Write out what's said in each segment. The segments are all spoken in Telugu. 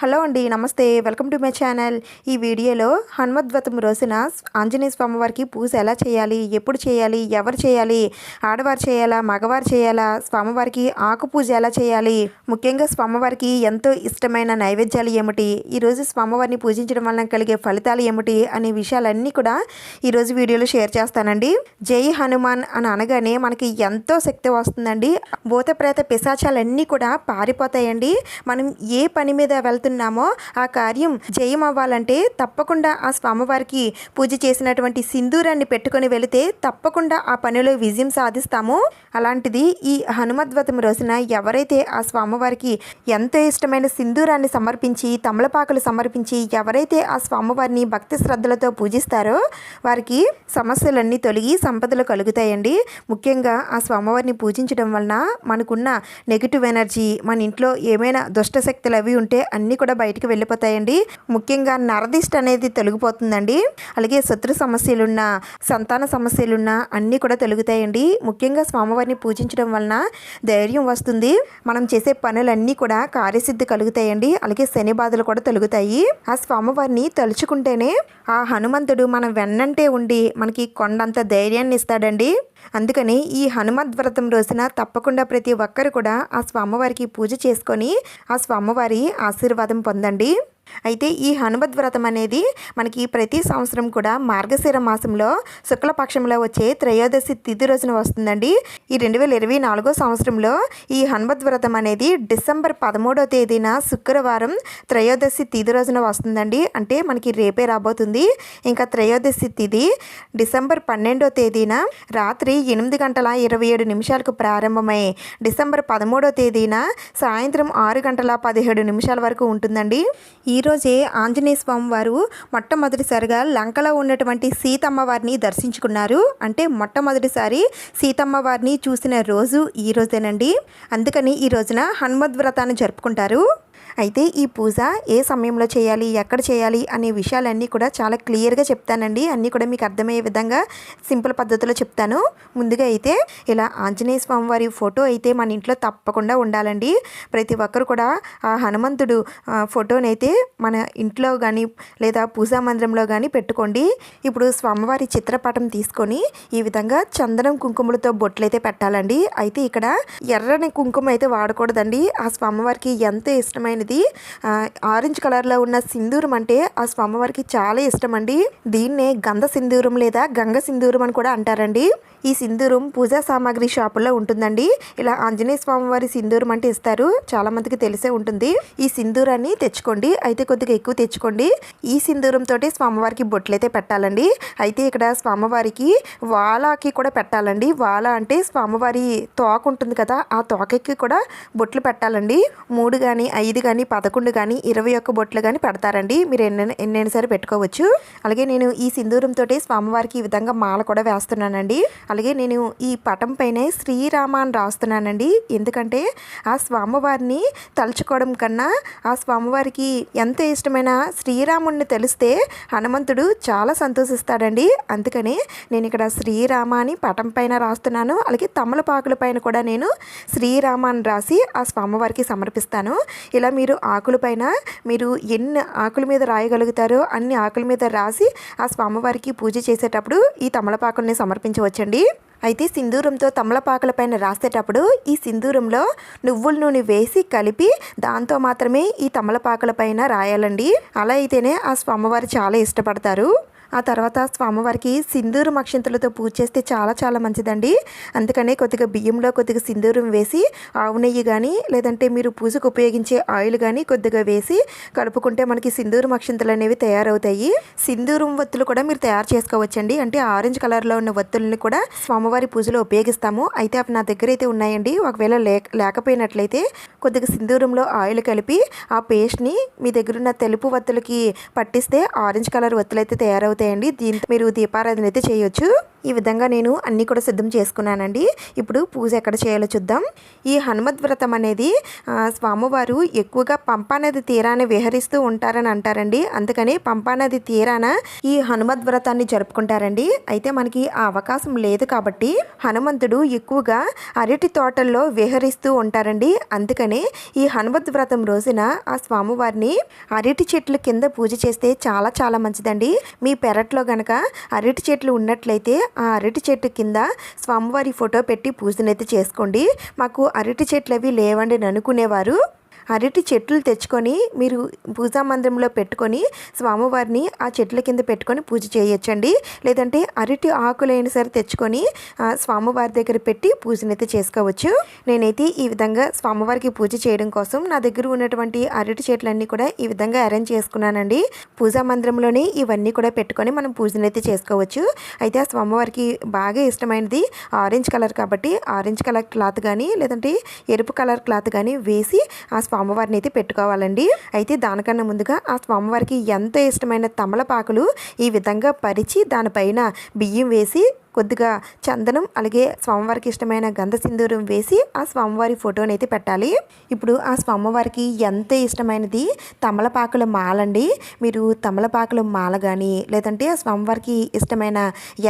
హలో అండి, నమస్తే. Welcome to my channel. ఈ వీడియోలో హనుమద్వ్రతం రోజున ఆంజనేయ స్వామి వారికి పూజ ఎలా చేయాలి, ఎప్పుడు చేయాలి, ఎవరు చేయాలి, ఆడవారు చేయాలా, మగవారు చేయాలా, స్వామివారికి ఆకు పూజ ఎలా చేయాలి, ముఖ్యంగా స్వామివారికి ఎంతో ఇష్టమైన నైవేద్యాలు ఏమిటి, ఈరోజు స్వామివారిని పూజించడం వలన కలిగే ఫలితాలు ఏమిటి అనే విషయాలన్నీ కూడా ఈరోజు వీడియోలో షేర్ చేస్తానండి. జై హనుమాన్ అని అనగానే మనకి ఎంతో శక్తి వస్తుందండి. భూత ప్రేత పిశాచాలన్నీ కూడా పారిపోతాయండి. మనం ఏ పని మీద వెళ్తున్నామో ఆ కార్యం జయం అవ్వాలంటే తప్పకుండా ఆ స్వామివారికి పూజ చేసినటువంటి సింధూరాన్ని పెట్టుకొని వెళితే తప్పకుండా ఆ పనిలో విజయం సాధిస్తాము. అలాంటిది ఈ హనుమద్వ్రతం రోజున ఎవరైతే ఆ స్వామివారికి ఎంతో ఇష్టమైన సింధూరాన్ని సమర్పించి తమలపాకులు సమర్పించి ఎవరైతే ఆ స్వామివారిని భక్తి శ్రద్ధలతో పూజిస్తారో వారికి సమస్యలన్నీ తొలగి సంపదలు కలుగుతాయండి. ముఖ్యంగా ఆ స్వామివారిని పూజించడం వలన మనకున్న నెగిటివ్ ఎనర్జీ, మన ఇంట్లో ఏమైనా దుష్ట శక్తులు అవి ఉంటే అన్నీ కూడా బయటికి వెళ్ళిపోతాయండి. ముఖ్యంగా నరదిష్ట అనేది తొలగిపోతుందండి. అలాగే శత్రు సమస్యలున్నా, సంతాన సమస్యలున్నా అన్నీ కూడా తొలగుతాయండి. ముఖ్యంగా స్వామివారిని పూజించడం వలన ధైర్యం వస్తుంది. మనం చేసే పనులన్నీ కూడా కార్యసిద్ధి కలుగుతాయండి. అలాగే శని బాధలు కూడా తొలగుతాయి. ఆ స్వామివారిని తలుచుకుంటేనే ఆ హనుమంతుడు మనం వెన్నంటే ఉండి మనకి కొండంత ధైర్యాన్ని ఇస్తాడండి. అందుకని ఈ హనుమద్వ్రతం రోజున తప్పకుండా ప్రతి ఒక్కరు కూడా ఆ స్వామివారికి పూజ చేసుకొని ఆ స్వామివారి ఆశీర్వాదం పొందండి. అయితే ఈ హనుమద్వ్రతం అనేది మనకి ప్రతి సంవత్సరం కూడా మార్గశిర మాసంలో శుక్లపక్షంలో వచ్చే త్రయోదశి తిథి రోజున వస్తుందండి. ఈ 2024 సంవత్సరంలో ఈ హనుమద్వ్రతం అనేది డిసెంబర్ 13వ తేదీన శుక్రవారం త్రయోదశి తిథి రోజున వస్తుందండి. అంటే మనకి రేపే రాబోతుంది. ఇంకా త్రయోదశి తిథి డిసెంబర్ 12వ తేదీన రాత్రి 8:27 ప్రారంభమై డిసెంబర్ 13వ తేదీన సాయంత్రం 6:17 వరకు ఉంటుందండి. ఈరోజే ఆంజనేయ స్వామి వారు మొట్టమొదటిసారిగా లంకలో ఉన్నటువంటి సీతమ్మ వారిని దర్శించుకున్నారు. అంటే మొట్టమొదటిసారి సీతమ్మ వారిని చూసిన రోజు ఈ రోజేనండి. అందుకని ఈ రోజున హనుమద్వ్రతాన్ని జరుపుకుంటారు. అయితే ఈ పూజ ఏ సమయంలో చేయాలి, ఎక్కడ చేయాలి అనే విషయాలన్నీ కూడా చాలా క్లియర్గా చెప్తానండి. అన్నీ కూడా మీకు అర్థమయ్యే విధంగా సింపుల్ పద్ధతిలో చెప్తాను. ముందుగా అయితే ఇలా ఆంజనేయ స్వామి వారి ఫోటో అయితే మన ఇంట్లో తప్పకుండా ఉండాలండి. ప్రతి ఒక్కరు కూడా ఆ హనుమంతుడు ఫోటోనైతే మన ఇంట్లో కానీ లేదా పూజా మందిరంలో కానీ పెట్టుకోండి. ఇప్పుడు స్వామివారి చిత్రపటం తీసుకొని ఈ విధంగా చందనం కుంకుమలతో బొట్లయితే పెట్టాలండి. అయితే ఇక్కడ ఎర్రని కుంకుమ అయితే వాడకూడదండి. ఆ స్వామివారికి ఎంతో ఇష్టమైనది ఆరెంజ్ కలర్లో ఉన్న సింధూరం అంటే ఆ స్వామివారికి చాలా ఇష్టం అండి. దీన్నే గంధ సింధూరం లేదా గంగ సింధూరం అని కూడా అంటారండి. ఈ సింధూరం పూజా సామాగ్రి షాపుల్లో ఉంటుందండి. ఇలా ఆంజనేయ స్వామి వారి సింధూరం అంటే ఇస్తారు, చాలా మందికి తెలిసే ఉంటుంది. ఈ సింధూరాన్ని తెచ్చుకోండి. అయితే కొద్దిగా ఎక్కువ తెచ్చుకోండి. ఈ సింధూరంతో స్వామివారికి బొట్లయితే పెట్టాలండి. అయితే ఇక్కడ స్వామివారికి వాలాకి కూడా పెట్టాలండి. వాల అంటే స్వామివారి తోక ఉంటుంది కదా, ఆ తోకకి కూడా బొట్లు పెట్టాలండి. 3 కానీ 5 కానీ 11 కానీ 21 బొట్లు కానీ పెడతారండి. మీరు ఎన్నైనా సరే పెట్టుకోవచ్చు. అలాగే నేను ఈ సింధూరంతో స్వామివారికి ఈ విధంగా మాల కూడా వేస్తున్నానండి. అలాగే నేను ఈ పటం పైనే శ్రీరామ అని రాస్తున్నానండి. ఎందుకంటే ఆ స్వామివారిని తలుచుకోవడం కన్నా ఆ స్వామివారికి ఎంతో ఇష్టమైన శ్రీరాముడిని తెలిస్తే హనుమంతుడు చాలా సంతోషిస్తాడండి. అందుకని నేను ఇక్కడ శ్రీరామ అని పటం పైన రాస్తున్నాను. అలాగే తమలపాకుల పైన కూడా నేను శ్రీరామ అని రాసి ఆ స్వామివారికి సమర్పిస్తాను. ఇలా మీరు ఆకుల పైన మీరు ఎన్ని ఆకుల మీద రాయగలుగుతారో అన్ని ఆకుల మీద రాసి ఆ స్వామివారికి పూజ చేసేటప్పుడు ఈ తమలపాకుల్ని సమర్పించవచ్చండి. అయితే సింధూరంతో తమలపాకుల పైన రాసేటప్పుడు ఈ సింధూరంలో నువ్వుల నూనె వేసి కలిపి దాంతో మాత్రమే ఈ తమలపాకుల పైన రాయాలండి. అలా అయితేనే ఆ స్వామివారు చాలా ఇష్టపడతారు. ఆ తర్వాత స్వామివారికి సింధూరం అక్షంతలతో పూజ చేస్తే చాలా చాలా మంచిదండి. అందుకనే కొద్దిగా బియ్యంలో కొద్దిగా సింధూరం వేసి ఆవు నెయ్యి కానీ లేదంటే మీరు పూజకు ఉపయోగించే ఆయిల్ కానీ కొద్దిగా వేసి కలుపుకుంటే మనకి సింధూరం అక్షంతలు అనేవి తయారవుతాయి. సింధూరం వత్తులు కూడా మీరు తయారు చేసుకోవచ్చండి. అంటే ఆరెంజ్ కలర్లో ఉన్న వత్తుల్ని కూడా స్వామివారి పూజలో ఉపయోగిస్తాము. అయితే అవి నా దగ్గర అయితే ఉన్నాయండి. ఒకవేళ లేకపోయినట్లయితే కొద్దిగా సింధూరంలో ఆయిల్ కలిపి ఆ పేస్ట్ని మీ దగ్గరున్న తెలుపు వత్తులకి పట్టిస్తే ఆరెంజ్ కలర్ వత్తులు అయితే తయారవుతాయండి. దీంతో మీరు దీపారాధన అయితే చేయొచ్చు. ఈ విధంగా నేను అన్నీ కూడా సిద్ధం చేసుకున్నానండి. ఇప్పుడు పూజ ఎక్కడ చేయాలో చూద్దాం. ఈ హనుమద్ వ్రతం అనేది స్వామివారు ఎక్కువగా పంపానది తీరాన విహరిస్తూ ఉంటారని అంటారండి. అందుకని పంపానది తీరాన ఈ హనుమద్ వ్రతాన్ని జరుపుకుంటారండి. అయితే మనకి ఆ అవకాశం లేదు కాబట్టి హనుమంతుడు ఎక్కువగా అరటి తోటల్లో విహరిస్తూ ఉంటారండి. అందుకనే ఈ హనుమద్ వ్రతం రోజున ఆ స్వామివారిని అరటి చెట్ల కింద పూజ చేస్తే చాలా చాలా మంచిదండి. మీ పెరట్లో గనక అరటి చెట్లు ఉన్నట్లయితే ఆ అరటి చెట్టు కింద స్వామివారి ఫోటో పెట్టి పూజనైతే చేసుకోండి. మాకు అరటి చెట్లు అవి లేవండి అనుకునేవారు అరటి చెట్లు తెచ్చుకొని మీరు పూజా మందిరంలో పెట్టుకొని స్వామివారిని ఆ చెట్ల కింద పెట్టుకొని పూజ చేయొచ్చండి. లేదంటే అరటి ఆకులైనా సరే తెచ్చుకొని స్వామివారి దగ్గర పెట్టి పూజనైతే చేసుకోవచ్చు. నేనైతే ఈ విధంగా స్వామివారికి పూజ చేయడం కోసం నా దగ్గర ఉన్నటువంటి అరటి చెట్లన్నీ కూడా ఈ విధంగా అరేంజ్ చేసుకున్నానండి. పూజా మందిరంలోనే ఇవన్నీ కూడా పెట్టుకొని మనం పూజనైతే చేసుకోవచ్చు. అయితే ఆ స్వామివారికి బాగా ఇష్టమైనది ఆరెంజ్ కలర్ కాబట్టి ఆరెంజ్ కలర్ క్లాత్ కానీ లేదంటే ఎరుపు కలర్ క్లాత్ కానీ వేసి ఆ స్వామివారిని అయితే పెట్టుకోవాలండి. అయితే దానికన్నా ముందుగా ఆ స్వామివారికి ఎంతో ఇష్టమైన తమలపాకులు ఈ విధంగా పరిచి దానిపైన బియ్యం వేసి కొద్దిగా చందనం అలాగే స్వామివారికి ఇష్టమైన గంధ సింధూరం వేసి ఆ స్వామివారి ఫోటోని అయితే పెట్టాలి. ఇప్పుడు ఆ స్వామివారికి ఎంతో ఇష్టమైనది తమలపాకుల మాలండి. మీరు తమలపాకుల మాల కానీ లేదంటే ఆ స్వామివారికి ఇష్టమైన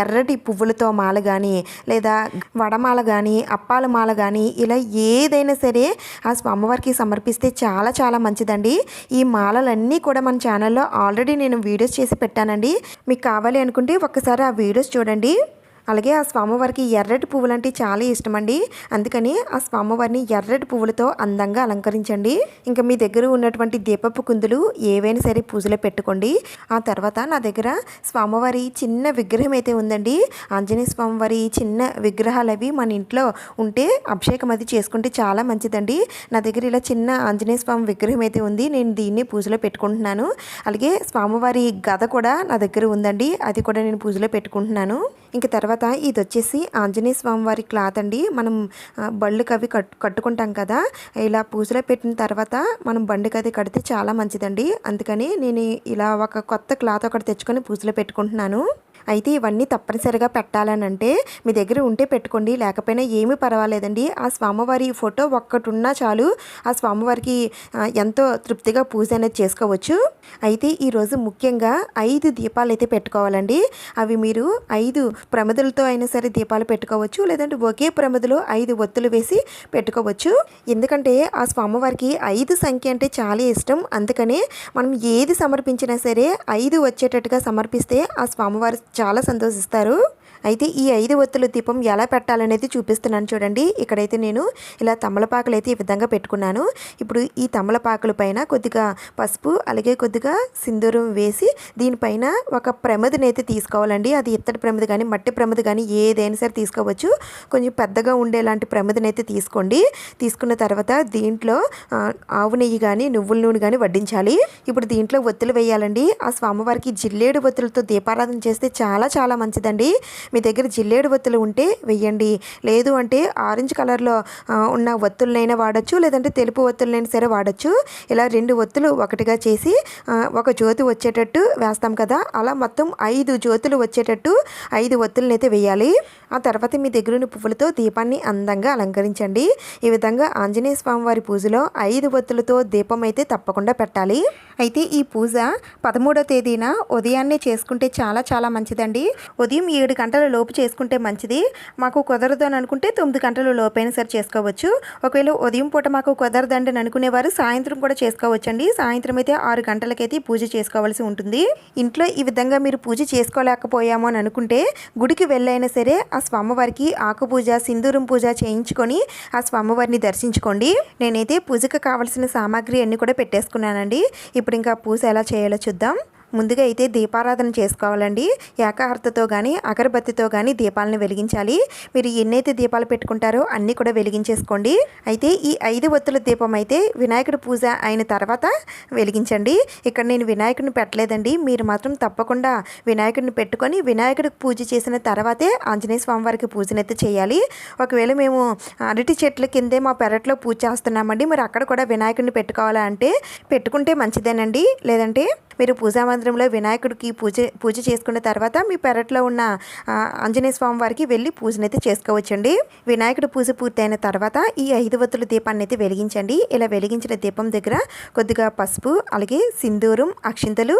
ఎర్రటి పువ్వులతో మాల కానీ లేదా వడమాల కానీ అప్పాల మాల కానీ ఇలా ఏదైనా సరే ఆ స్వామివారికి సమర్పిస్తే చాలా చాలా మంచిదండి. ఈ మాలలన్నీ కూడా మన ఛానల్లో ఆల్రెడీ నేను వీడియోస్ చేసి పెట్టానండి. మీకు కావాలి అనుకుంటే ఒక్కసారి ఆ వీడియోస్ చూడండి. అలాగే ఆ స్వామివారికి ఎర్రటి పువ్వులు అంటే చాలా ఇష్టమండి. అందుకని ఆ స్వామివారిని ఎర్రటి పువ్వులతో అందంగా అలంకరించండి. ఇంకా మీ దగ్గర ఉన్నటువంటి దీపపు కుందులు ఏవైనా సరే పూజలో పెట్టుకోండి. ఆ తర్వాత నా దగ్గర స్వామివారి చిన్న విగ్రహం అయితే ఉందండి. ఆంజనేయ స్వామివారి చిన్న విగ్రహాలు అవి మన ఇంట్లో ఉంటే అభిషేకం అది చేసుకుంటే చాలా మంచిదండి. నా దగ్గర ఇలా చిన్న ఆంజనేయ స్వామి విగ్రహం అయితే ఉంది. నేను దీన్ని పూజలో పెట్టుకుంటున్నాను. అలాగే స్వామివారి గద కూడా నా దగ్గర ఉందండి. అది కూడా నేను పూజలో పెట్టుకుంటున్నాను. ఇంకా తర్వాత ఇది వచ్చేసి ఆంజనేయ స్వామి వారి క్లాత్ అండి. మనం బళ్ళుకి అవి కట్టుకుంటాం కదా, ఇలా పూజలో పెట్టిన తర్వాత మనం బండికి అది కడితే చాలా మంచిదండి. అందుకని నేను ఇలా ఒక కొత్త క్లాత్ ఒకటి తెచ్చుకొని పూజలో పెట్టుకుంటున్నాను. అయితే ఇవన్నీ తప్పనిసరిగా పెట్టాలనంటే మీ దగ్గర ఉంటే పెట్టుకోండి, లేకపోయినా ఏమీ పర్వాలేదండి. ఆ స్వామివారి ఫోటో ఒక్కటి ఉన్నా చాలు ఆ స్వామివారికి ఎంతో తృప్తిగా పూజ అనేది చేసుకోవచ్చు. అయితే ఈరోజు ముఖ్యంగా 5 దీపాలు అయితే పెట్టుకోవాలండి. అవి మీరు 5 ప్రమిదలతో అయినా సరే దీపాలు పెట్టుకోవచ్చు, లేదంటే ఒకే ప్రమిదలో 5 ఒత్తులు వేసి పెట్టుకోవచ్చు. ఎందుకంటే ఆ స్వామివారికి 5 సంఖ్య అంటే చాలా ఇష్టం. అందుకనే మనం ఏది సమర్పించినా సరే 5 వచ్చేటట్టుగా సమర్పిస్తే ఆ స్వామివారు చాలా సంతోషిస్తారు. అయితే ఈ 5 ఒత్తుల దీపం ఎలా పెట్టాలనేది చూపిస్తున్నాను చూడండి. ఇక్కడైతే నేను ఇలా తమలపాకులు అయితే ఈ విధంగా పెట్టుకున్నాను. ఇప్పుడు ఈ తమలపాకుల పైన కొద్దిగా పసుపు అలాగే కొద్దిగా సింధూరం వేసి దీనిపైన ఒక ప్రమిదని అయితే తీసుకోవాలండి. అది ఇత్తడి ప్రమిద కానీ మట్టి ప్రమిద కానీ ఏదైనా సరే తీసుకోవచ్చు. కొంచెం పెద్దగా ఉండేలాంటి ప్రమిదని అయితే తీసుకోండి. తీసుకున్న తర్వాత దీంట్లో ఆవు నెయ్యి కానీ నువ్వుల నూనె కానీ వడ్డించాలి. ఇప్పుడు దీంట్లో ఒత్తులు వేయాలండి. ఆ స్వామివారికి జిల్లేడు ఒత్తులతో దీపారాధన చేస్తే చాలా చాలా మంచిదండి. మీ దగ్గర జిల్లేడు ఒత్తులు ఉంటే వెయ్యండి, లేదు అంటే ఆరెంజ్ కలర్లో ఉన్న ఒత్తులనైనా వాడచ్చు, లేదంటే తెలుపు ఒత్తులనైనా సరే వాడచ్చు. ఇలా 2 ఒత్తులు ఒకటిగా చేసి ఒక జ్యోతి వచ్చేటట్టు వేస్తాం కదా, అలా మొత్తం 5 జ్యోతులు వచ్చేటట్టు 5 ఒత్తులనైతే వేయాలి. ఆ తర్వాత మీ దగ్గర ఉన్న పువ్వులతో దీపాన్ని అందంగా అలంకరించండి. ఈ విధంగా ఆంజనేయ స్వామి వారి పూజలో 5 ఒత్తులతో దీపం అయితే తప్పకుండా పెట్టాలి. అయితే ఈ పూజ 13వ తేదీన ఉదయాన్నే చేసుకుంటే చాలా చాలా మంచిదండి. ఉదయం 7 గంటల లోపు చేసుకుంటే మంచిది. మాకు కుదరదు అని అనుకుంటే 9 గంటల లోపైనా సరే చేసుకోవచ్చు. ఒకవేళ ఉదయం పూట మాకు కుదరదండి అని అనుకునేవారు సాయంత్రం కూడా చేసుకోవచ్చండి. సాయంత్రం అయితే 6 గంటలకైతే పూజ చేసుకోవాల్సి ఉంటుంది. ఇంట్లో ఈ విధంగా మీరు పూజ చేసుకోలేకపోయాము అని అనుకుంటే గుడికి వెళ్ళైనా సరే ఆ స్వామివారికి ఆకు పూజ సింధూరం పూజ చేయించుకొని ఆ స్వామివారిని దర్శించుకోండి. నేనైతే పూజకు కావాల్సిన సామాగ్రి అన్నీ కూడా పెట్టేసుకున్నానండి. ఇప్పుడు ఇంకా పూజ ఎలా చేయాలో చూద్దాం. ముందుగా అయితే దీపారాధన చేసుకోవాలండి. ఏకాహారతతో కానీ అగరబత్తితో కానీ దీపాలను వెలిగించాలి. మీరు ఎన్నైతే దీపాలు పెట్టుకుంటారో అన్నీ కూడా వెలిగించేసుకోండి. అయితే ఈ 5 ఒత్తుల దీపం అయితే వినాయకుడి పూజ అయిన తర్వాత వెలిగించండి. ఇక్కడ నేను వినాయకుడిని పెట్టలేదండి. మీరు మాత్రం తప్పకుండా వినాయకుడిని పెట్టుకొని వినాయకుడికి పూజ చేసిన తర్వాతే ఆంజనేయ స్వామి వారికి పూజనైతే చేయాలి. ఒకవేళ మేము అరటి చెట్ల కిందే మా పెరట్లో పూజ చేస్తున్నామండి, మరి అక్కడ కూడా వినాయకుడిని పెట్టుకోవాలా అంటే పెట్టుకుంటే మంచిదేనండి. లేదంటే మీరు పూజా మందిరంలో వినాయకుడికి పూజ చేసుకున్న తర్వాత మీ పెరట్లో ఉన్న ఆంజనేయ స్వామి వారికి వెళ్ళి పూజనైతే చేసుకోవచ్చండి. వినాయకుడి పూజ పూర్తయిన తర్వాత ఈ 5 ఒత్తుల దీపాన్ని అయితే వెలిగించండి. ఇలా వెలిగించిన దీపం దగ్గర కొద్దిగా పసుపు, అలాగే సింధూరం, అక్షింతలు,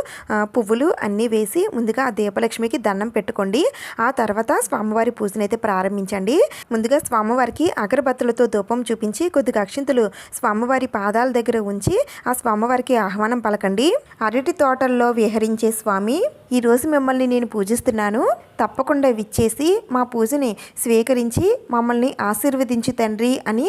పువ్వులు అన్నీ వేసి ముందుగా ఆ దీపలక్ష్మికి దండం పెట్టుకోండి. ఆ తర్వాత స్వామివారి పూజనైతే ప్రారంభించండి. ముందుగా స్వామివారికి అగరబత్తులతో ధూపం చూపించి కొద్దిగా అక్షింతలు స్వామివారి పాదాల దగ్గర ఉంచి ఆ స్వామివారికి ఆహ్వానం పలకండి. అరటి తోటల్లో విహరించే స్వామి, ఈరోజు మిమ్మల్ని నేను పూజిస్తున్నాను. తప్పకుండా విచ్చేసి మా పూజని స్వీకరించి మమ్మల్ని ఆశీర్వదించు తండ్రి అని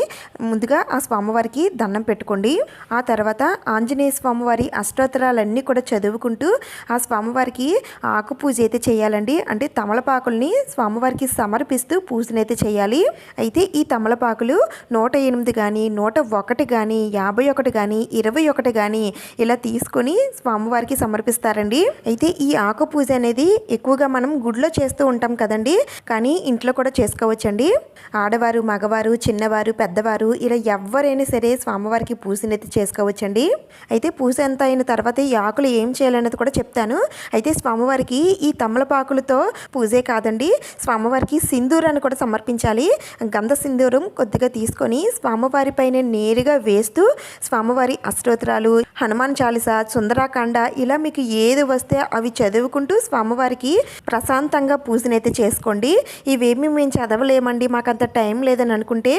ముందుగా ఆ స్వామివారికి దండం పెట్టుకోండి. ఆ తర్వాత ఆంజనేయ స్వామివారి అష్టోత్తరాలన్నీ కూడా చదువుకుంటూ ఆ స్వామివారికి ఆకు పూజ అయితే చేయాలండి. అంటే తమలపాకుల్ని స్వామివారికి సమర్పిస్తూ పూజనైతే చేయాలి. అయితే ఈ తమలపాకులు 108 కానీ 101 కానీ 51 కానీ 21 కానీ ఇలా తీసుకొని స్వామివారికి సమర్పిస్తారండి. అయితే ఈ ఆకు పూజ అనేది ఎక్కువగా మనం గుడిలో చేస్తూ ఉంటాం కదండి, కానీ ఇంట్లో కూడా చేసుకోవచ్చండి. ఆడవారు, మగవారు, చిన్నవారు, పెద్దవారు ఇలా ఎవరైనా సరే స్వామివారికి పూజనైతే చేసుకోవచ్చండి. అయితే పూజ ఎంత అయిన తర్వాత ఈ ఆకులు ఏం చేయాలనేది కూడా చెప్తాను. అయితే స్వామివారికి ఈ తమలపాకులతో పూజే కాదండి, స్వామివారికి సింధూరాన్ని కూడా సమర్పించాలి. గంధ సింధూరం కొద్దిగా తీసుకొని స్వామివారి పైన నేరుగా వేస్తూ స్వామివారి అష్టోత్తరాలు, హనుమాన్ చాలీసా, సుందరాకాండ ఇలా మీకు ఏది వస్తే అవి చదువుకుంటూ స్వామివారికి ప్రశాంతంగా పూజనైతే చేసుకోండి. ఇవేమి మేము చదవలేమండి, మాకంత టైం లేదని అనుకుంటే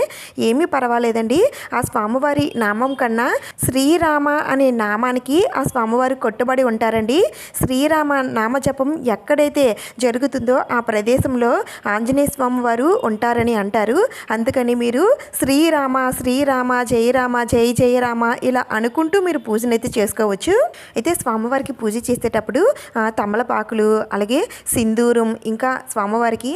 ఏమీ పర్వాలేదండి. ఆ స్వామివారి నామం కన్నా శ్రీరామ అనే నామానికి ఆ స్వామివారు కట్టుబడి ఉంటారండి. శ్రీరామ నామజపం ఎక్కడైతే జరుగుతుందో ఆ ప్రదేశంలో ఆంజనేయ స్వామి వారు ఉంటారని అంటారు. అందుకని మీరు శ్రీరామ శ్రీరామ, జయరామ జయ జయరామ ఇలా అనుకుంటూ మీరు పూజనైతే చేసుకోవచ్చు. అయితే స్వామివారికి పూజ చేసేటప్పుడు తమలపాకులు, అలాగే సింధూరం, ఇంకా స్వామివారికి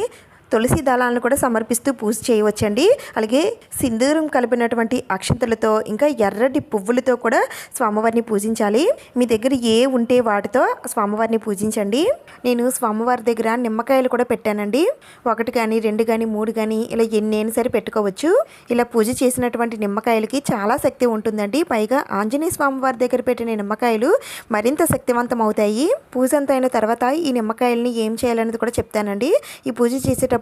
తులసి దళాలను కూడా సమర్పిస్తూ పూజ చేయవచ్చండి. అలాగే సింధూరం కలిపినటువంటి అక్షంతలతో ఇంకా ఎర్రటి పువ్వులతో కూడా స్వామివారిని పూజించాలి. మీ దగ్గర ఏ ఉంటే వాటితో స్వామివారిని పూజించండి. నేను స్వామివారి దగ్గర నిమ్మకాయలు కూడా పెట్టానండి. 1 కానీ 2 కానీ 3 కానీ ఇలా ఎన్నైనా సరే పెట్టుకోవచ్చు. ఇలా పూజ చేసినటువంటి నిమ్మకాయలకి చాలా శక్తి ఉంటుందండి. పైగా ఆంజనేయ స్వామివారి దగ్గర పెట్టిన నిమ్మకాయలు మరింత శక్తివంతం అవుతాయి. పూజ అంతా అయిన తర్వాత ఈ నిమ్మకాయలని ఏం చేయాలనేది కూడా చెప్తానండి. ఈ పూజ చేసేటప్పుడు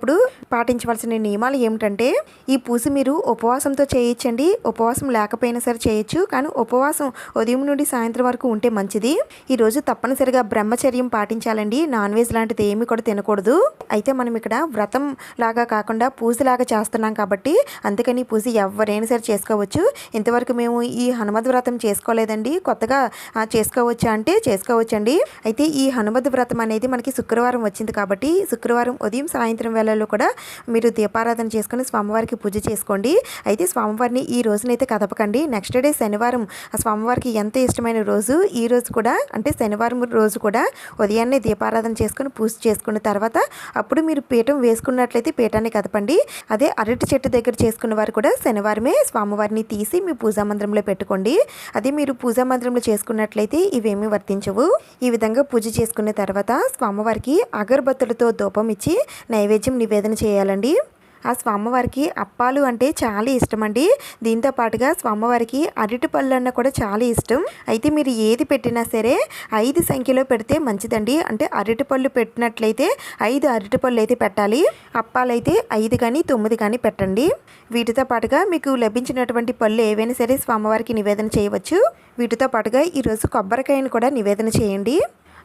పాటించవలసిన నియమాలు ఏమిటంటే, ఈ పూజ మీరు ఉపవాసంతో చేయొచ్చండి, ఉపవాసం లేకపోయినా సరే చేయొచ్చు. కానీ ఉపవాసం ఉదయం నుండి సాయంత్రం వరకు ఉంటే మంచిది. ఈరోజు తప్పనిసరిగా బ్రహ్మచర్యం పాటించాలండి. నాన్ వెజ్ లాంటిది ఏమీ కూడా తినకూడదు. అయితే మనం ఇక్కడ వ్రతం లాగా కాకుండా పూజలాగా చేస్తున్నాం కాబట్టి అందుకని పూజ ఎవరైనా సరే చేసుకోవచ్చు. ఇంతవరకు మేము ఈ హనుమద్ వ్రతం చేసుకోలేదండి, కొత్తగా చేసుకోవచ్చా అంటే చేసుకోవచ్చండి. అయితే ఈ హనుమద్ వ్రతం అనేది మనకి శుక్రవారం వచ్చింది కాబట్టి శుక్రవారం ఉదయం సాయంత్రం వేళల్లో కూడా మీరు దీపారాధన చేసుకుని స్వామివారికి పూజ చేసుకోండి. అయితే స్వామివారిని ఈ రోజునైతే కదపకండి. నెక్స్ట్ డే శనివారం ఆ స్వామివారికి ఎంతో ఇష్టమైన రోజు ఈ రోజు కూడా, అంటే శనివారం రోజు కూడా ఉదయాన్నే దీపారాధన చేసుకుని పూజ చేసుకున్న తర్వాత అప్పుడు మీరు పీఠం వేసుకున్నట్లయితే పీఠాన్ని కదపండి. అదే అరటి చెట్టు దగ్గర చేసుకున్న వారు కూడా శనివారమే స్వామివారిని తీసి మీ పూజా మందిరంలో పెట్టుకోండి. అదే మీరు పూజా మందిరంలో చేసుకున్నట్లయితే ఇవేమీ వర్తించవు. ఈ విధంగా పూజ చేసుకున్న తర్వాత స్వామివారికి అగరబత్తులతో ధూపం ఇచ్చి నైవేద్యం నివేదన చేయాలండి. ఆ స్వామివారికి అప్పాలు అంటే చాలా ఇష్టమండి. దీంతో పాటుగా స్వామివారికి అరటిపళ్ళు అన్న కూడా చాలా ఇష్టం. అయితే మీరు ఏది పెట్టినా సరే 5 సంఖ్యలో పెడితే మంచిదండి. అంటే అరటిపళ్ళు పెట్టినట్లయితే 5 అరటిపళ్ళు అయితే పెట్టాలి. అప్పాలు అయితే 5 కానీ 9 కానీ పెట్టండి. వీటితో పాటుగా మీకు లభించినటువంటి పళ్ళు ఏవైనా సరే స్వామివారికి నివేదన చేయవచ్చు. వీటితో పాటుగా ఈరోజు కొబ్బరికాయను కూడా నివేదన చేయండి.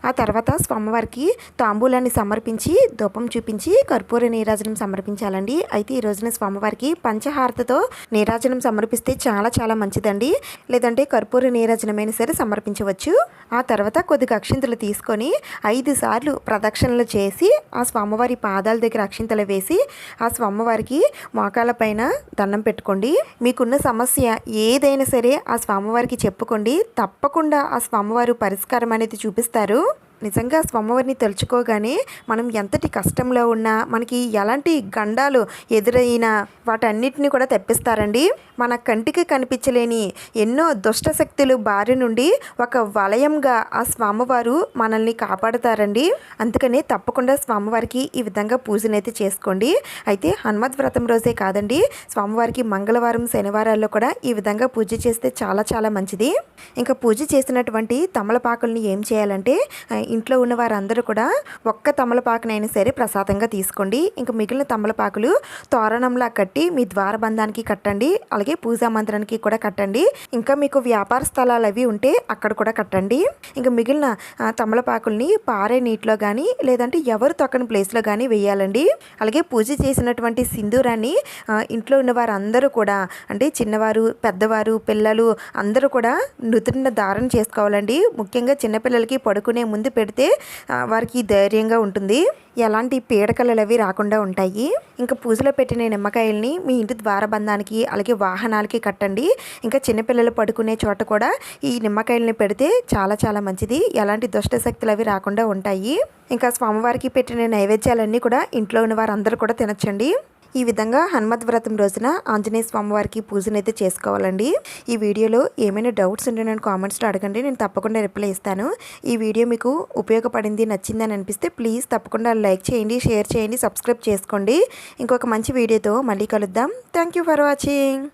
ఆ తర్వాత స్వామివారికి తాంబూలాన్ని సమర్పించి ధూపం చూపించి కర్పూర నీరాజనం సమర్పించాలండి. అయితే ఈ రోజున స్వామివారికి పంచహారతతో నీరాజనం సమర్పిస్తే చాలా చాలా మంచిదండి. లేదంటే కర్పూర నీరాజనమైనా సరే సమర్పించవచ్చు. ఆ తర్వాత కొద్దిగా అక్షింతలు తీసుకొని 5 సార్లు ప్రదక్షిణలు చేసి ఆ స్వామివారి పాదాల దగ్గర అక్షింతలు వేసి ఆ స్వామివారికి మోకాళ్ళ పైన దండం పెట్టుకోండి. మీకున్న సమస్య ఏదైనా సరే ఆ స్వామివారికి చెప్పుకోండి. తప్పకుండా ఆ స్వామివారు పరిష్కారం అనేది చూపిస్తారు. నిజంగా స్వామివారిని తలుచుకోగానే మనం ఎంతటి కష్టంలో ఉన్నా, మనకి ఎలాంటి గండాలు ఎదురైనా వాటన్నిటిని కూడా తెప్పిస్తారండి. మన కంటికి కనిపించలేని ఎన్నో దుష్ట శక్తులు బారి నుండి ఒక వలయంగా ఆ స్వామివారు మనల్ని కాపాడుతారండి. అందుకనే తప్పకుండా స్వామివారికి ఈ విధంగా పూజనైతే చేసుకోండి. అయితే హనుమత్ వ్రతం రోజే కాదండి, స్వామివారికి మంగళవారం, శనివారాల్లో కూడా ఈ విధంగా పూజ చేస్తే చాలా చాలా మంచిది. ఇంకా పూజ చేసినటువంటి తమలపాకుల్ని ఏం చేయాలంటే, ఇంట్లో ఉన్న వారందరూ కూడా ఒక్క తమలపాకునైనా సరే ప్రసాదంగా తీసుకోండి. ఇంకా మిగిలిన తమలపాకులు తోరణంలా కట్టి మీ ద్వారబంధానికి కట్టండి, అలాగే పూజా మందిరానికి కూడా కట్టండి. ఇంకా మీకు వ్యాపార స్థలాలు అవి ఉంటే అక్కడ కూడా కట్టండి. ఇంకా మిగిలిన తమలపాకుల్ని పారే నీటిలో కానీ లేదంటే ఎవరు తొక్కని ప్లేస్లో కానీ వేయాలండి. అలాగే పూజ చేసినటువంటి సింధూరాన్ని ఇంట్లో ఉన్న వారందరూ కూడా, అంటే చిన్నవారు, పెద్దవారు, పిల్లలు అందరూ కూడా నుదుటిన ధారణ చేసుకోవాలండి. ముఖ్యంగా చిన్నపిల్లలకి పడుకునే ముందు పెడితే వారికి ధైర్యంగా ఉంటుంది, ఎలాంటి పీడకలలు అవి రాకుండా ఉంటాయి. ఇంకా పూజలో పెట్టిన నిమ్మకాయల్ని మీ ఇంటి ద్వారబంధానికి అలాగే వాహనాలకి కట్టండి. ఇంకా చిన్నపిల్లలు పడుకునే చోట కూడా ఈ నిమ్మకాయల్ని పెడితే చాలా చాలా మంచిది, ఎలాంటి దుష్ట శక్తులు అవి రాకుండా ఉంటాయి. ఇంకా స్వామివారికి పెట్టిన నైవేద్యాలన్నీ కూడా ఇంట్లో ఉన్న వారందరూ కూడా తినచ్చండి. ఈ విధంగా హనుమత్ వ్రతం రోజున ఆంజనేయ స్వామివారికి పూజనైతే చేసుకోవాలండి. ఈ వీడియోలో ఏమైనా డౌట్స్ ఉంటే నేను కామెంట్స్లో అడగండి, నేను తప్పకుండా రిప్లై ఇస్తాను. ఈ వీడియో మీకు ఉపయోగపడింది, నచ్చిందని అనిపిస్తే ప్లీజ్ తప్పకుండా లైక్ చేయండి, షేర్ చేయండి, సబ్స్క్రైబ్ చేసుకోండి. ఇంకొక మంచి వీడియోతో మళ్ళీ కలుద్దాం. Thank you for watching.